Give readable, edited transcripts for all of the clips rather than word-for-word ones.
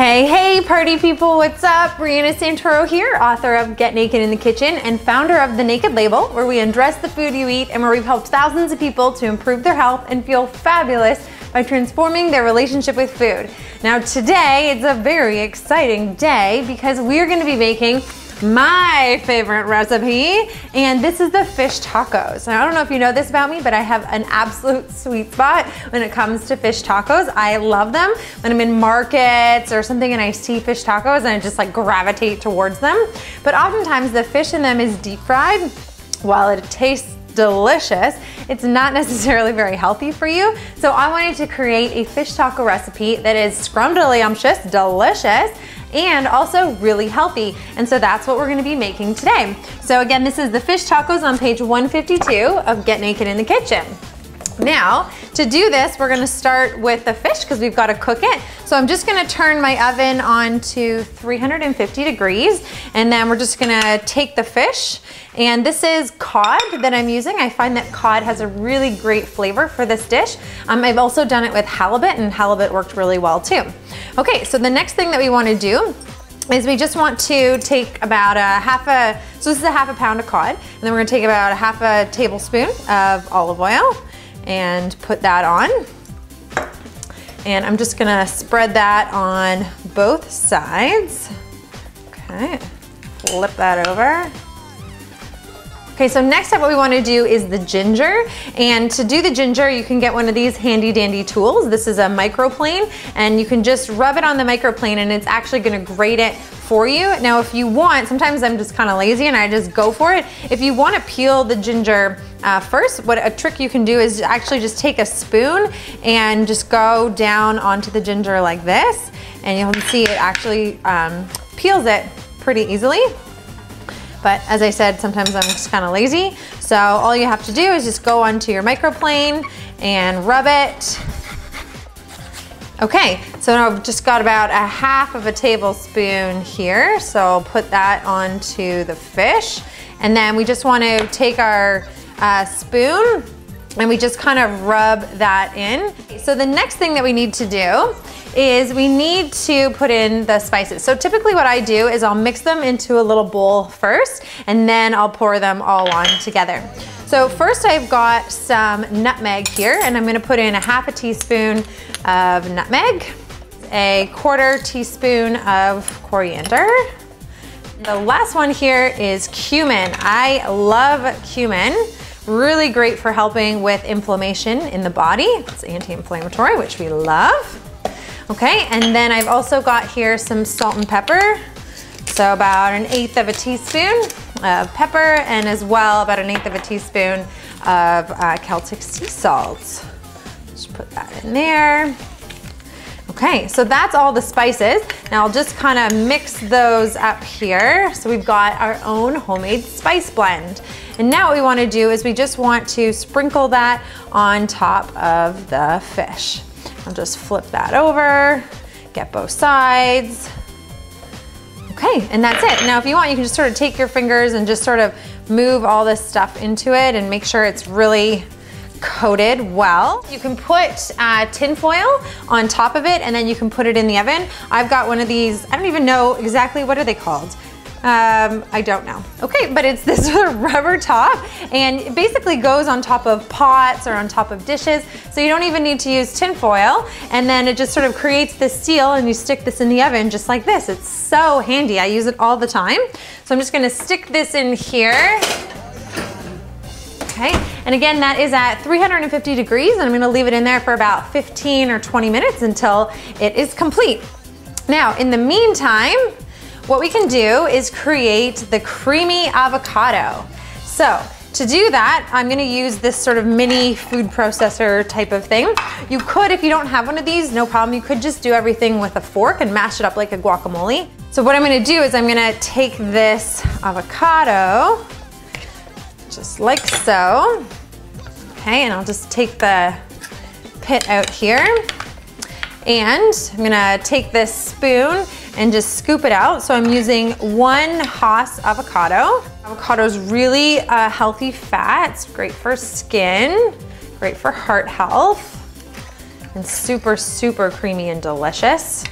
Hey party people, what's up? Brianna Santoro here, author of Get Naked in the Kitchen and founder of The Naked Label, where we undress the food you eat and where we've helped thousands of people to improve their health and feel fabulous by transforming their relationship with food. Now today, it's a very exciting day because we're gonna be making my favorite recipe, and this is the fish tacos. Now, I don't know if you know this about me, but I have an absolute sweet spot when it comes to fish tacos. I love them when I'm in markets or something and I see fish tacos and I just like gravitate towards them. But oftentimes the fish in them is deep fried. While it tastes delicious, it's not necessarily very healthy for you. So I wanted to create a fish taco recipe that is scrumdiddlyumptious, delicious, and also really healthy. And so that's what we're gonna be making today. So again, this is the fish tacos on page 152 of Get Naked in the Kitchen. Now, to do this, we're gonna start with the fish because we've gotta cook it. So I'm just gonna turn my oven on to 350 degrees, and then we're just gonna take the fish. And this is cod that I'm using. I find that cod has a really great flavor for this dish. I've also done it with halibut, and halibut worked really well too. Okay, so the next thing that we wanna do is we just want to take about so this is a half a pound of cod, and then we're gonna take about a half a tablespoon of olive oil and put that on. And I'm just gonna spread that on both sides. Okay, flip that over. Okay, so next up what we want to do is the ginger. And to do the ginger, you can get one of these handy dandy tools. This is a microplane, and you can just rub it on the microplane and it's actually gonna grate it for you. Now if you want, sometimes I'm just kind of lazy and I just go for it. If you want to peel the ginger first, what a trick you can do is actually just take a spoon and just go down onto the ginger like this, and you'll see it actually peels it pretty easily. But as I said, sometimes I'm just kind of lazy. So all you have to do is just go onto your microplane and rub it. Okay, so now I've just got about a half of a tablespoon here. So I'll put that onto the fish. And then we just want to take our spoon and we just kind of rub that in. So the next thing that we need to do is we need to put in the spices. So typically what I do is I'll mix them into a little bowl first, and then I'll pour them all on together. So first I've got some nutmeg here, and I'm gonna put in a half a teaspoon of nutmeg, a quarter teaspoon of coriander. The last one here is cumin. I love cumin. Really great for helping with inflammation in the body. It's anti-inflammatory, which we love. Okay, and then I've also got here some salt and pepper. So about 1/8 of a teaspoon of pepper, and as well about 1/8 of a teaspoon of Celtic sea salt. Just put that in there. Okay, so that's all the spices. Now I'll just kind of mix those up here. So we've got our own homemade spice blend. And now what we want to do is we just want to sprinkle that on top of the fish. I'll just flip that over, get both sides. Okay, and that's it. Now if you want, you can just sort of take your fingers and just sort of move all this stuff into it and make sure it's really coated well. You can put tin foil on top of it, and then you can put it in the oven. I've got one of these, I don't even know exactly, what are they called? I don't know. Okay, but it's this sort of rubber top, and it basically goes on top of pots or on top of dishes, so you don't even need to use tin foil, and then it just sort of creates this seal, and you stick this in the oven just like this. It's so handy. I use it all the time. So I'm just gonna stick this in here. Okay, and again, that is at 350 degrees, and I'm gonna leave it in there for about 15 or 20 minutes until it is complete. Now, in the meantime, what we can do is create the creamy avocado. So to do that, I'm gonna use this sort of mini food processor type of thing. You could, if you don't have one of these, no problem. You could just do everything with a fork and mash it up like a guacamole. So what I'm gonna do is I'm gonna take this avocado, just like so. Okay, and I'll just take the pit out here. And I'm gonna take this spoon and just scoop it out. So I'm using 1 Hass avocado. Avocado is really a healthy fat. It's great for skin, great for heart health, and super, super creamy and delicious.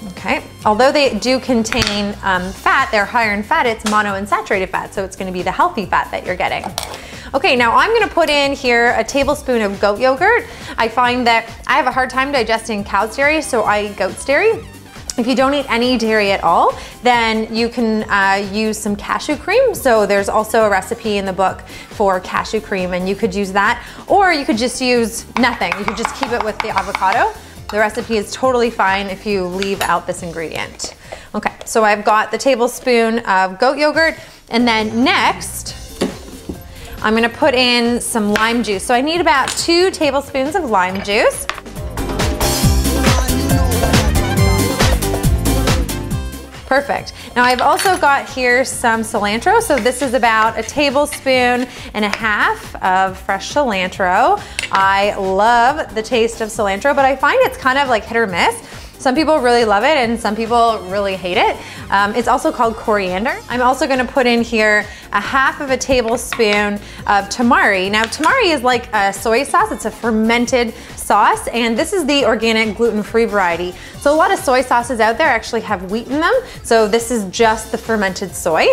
Okay, although they do contain fat, they're higher in fat, it's monounsaturated fat, so it's gonna be the healthy fat that you're getting. Okay, now I'm gonna put in here a tablespoon of goat yogurt. I find that I have a hard time digesting cow's dairy, so I eat goat's dairy. If you don't eat any dairy at all, then you can use some cashew cream. So there's also a recipe in the book for cashew cream, and you could use that, or you could just use nothing. You could just keep it with the avocado. The recipe is totally fine if you leave out this ingredient. Okay, so I've got the tablespoon of goat yogurt, and then next, I'm gonna put in some lime juice. So I need about 2 tablespoons of lime juice. Perfect. Now I've also got here some cilantro. So this is about 1.5 tablespoons of fresh cilantro. I love the taste of cilantro, but I find it's kind of like hit or miss. Some people really love it and some people really hate it. It's also called coriander. I'm also gonna put in here 1/2 tablespoon of tamari. Now tamari is like a soy sauce, it's a fermented sauce, and this is the organic gluten-free variety. So a lot of soy sauces out there actually have wheat in them, so this is just the fermented soy.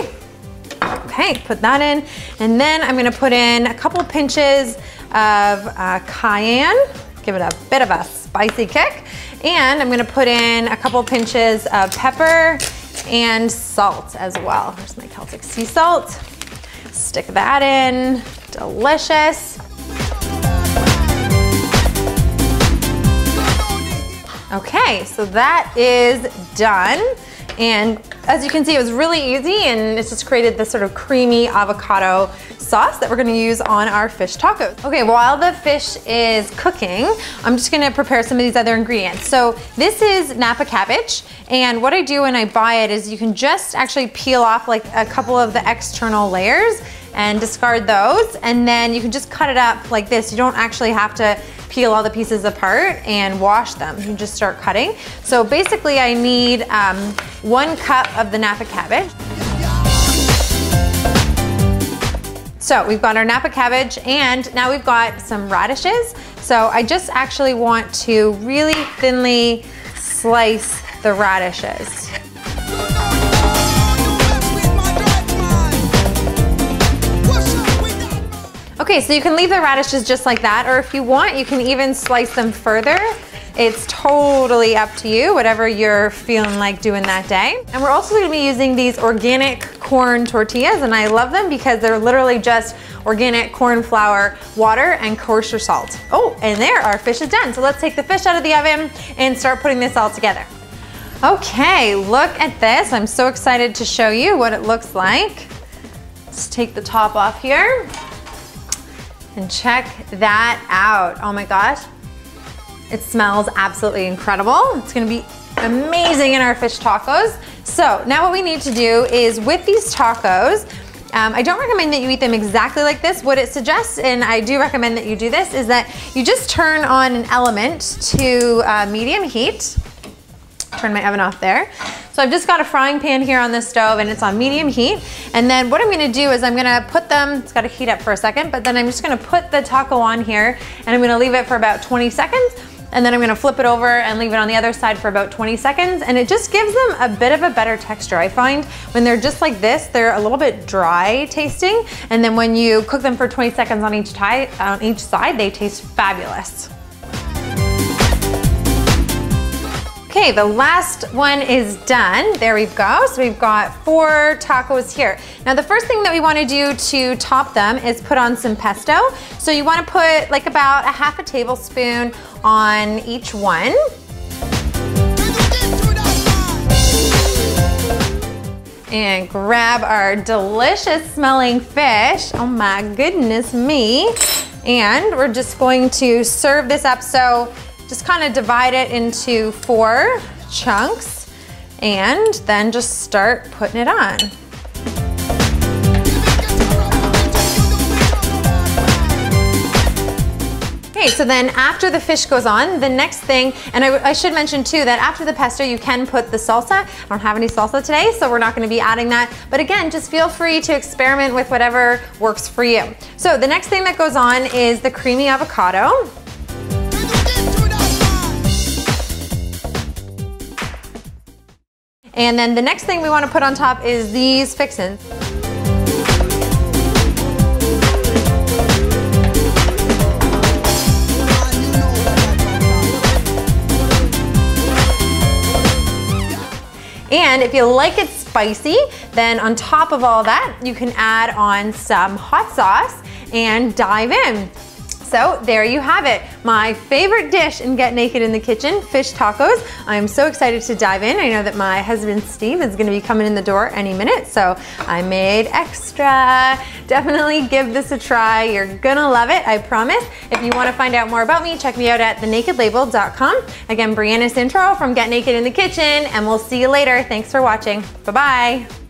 Okay, put that in, and then I'm gonna put in a couple pinches of cayenne, give it a bit of a spicy kick, and I'm gonna put in a couple pinches of pepper and salt as well. Here's my Celtic sea salt. Stick that in, delicious. Okay, so that is done. And as you can see, it was really easy, and it's just created this sort of creamy avocado sauce that we're gonna use on our fish tacos. Okay, while the fish is cooking, I'm just gonna prepare some of these other ingredients. So this is Napa cabbage, and what I do when I buy it is you can just actually peel off like a couple of the external layers and discard those, and then you can just cut it up like this. You don't actually have to peel all the pieces apart and wash them. You just start cutting. So basically I need 1 cup of the Napa cabbage. So we've got our Napa cabbage, and now we've got some radishes. So I just actually want to really thinly slice the radishes. Okay, so you can leave the radishes just like that, or if you want, you can even slice them further. It's totally up to you, whatever you're feeling like doing that day. And we're also gonna be using these organic corn tortillas, and I love them because they're literally just organic corn flour, water, and kosher salt. Oh, and there, our fish is done. So let's take the fish out of the oven and start putting this all together. Okay, look at this. I'm so excited to show you what it looks like. Let's take the top off here. And check that out. Oh my gosh. It smells absolutely incredible. It's gonna be amazing in our fish tacos. So now what we need to do is with these tacos, I don't recommend that you eat them exactly like this. What it suggests, and I do recommend that you do this, is that you just turn on an element to medium heat. Turn my oven off there. So I've just got a frying pan here on this stove, and it's on medium heat. And then what I'm gonna do is I'm gonna put them, it's gotta heat up for a second, but then I'm just gonna put the taco on here, and I'm gonna leave it for about 20 seconds. And then I'm gonna flip it over and leave it on the other side for about 20 seconds. And it just gives them a bit of a better texture. I find when they're just like this, they're a little bit dry tasting. And then when you cook them for 20 seconds on each side, they taste fabulous. Okay, the last one is done. There we go. So we've got 4 tacos here. Now the first thing that we want to do to top them is put on some pesto. So you want to put like about 1/2 tablespoon on each one. And grab our delicious smelling fish. Oh my goodness me. And we're just going to serve this up. So just kind of divide it into 4 chunks and then just start putting it on. Okay, so then after the fish goes on, the next thing, and I should mention too that after the pesto you can put the salsa. I don't have any salsa today, so we're not gonna be adding that. But again, just feel free to experiment with whatever works for you. So the next thing that goes on is the creamy avocado. And then the next thing we want to put on top is these fixins. And if you like it spicy, then on top of all that, you can add on some hot sauce and dive in. So there you have it, my favorite dish in Get Naked in the Kitchen, fish tacos. I'm so excited to dive in. I know that my husband Steve is gonna be coming in the door any minute, so I made extra. Definitely give this a try. You're gonna love it, I promise. If you wanna find out more about me, check me out at thenakedlabel.com. Again, Brianna Santoro from Get Naked in the Kitchen, and we'll see you later. Thanks for watching. Bye-bye.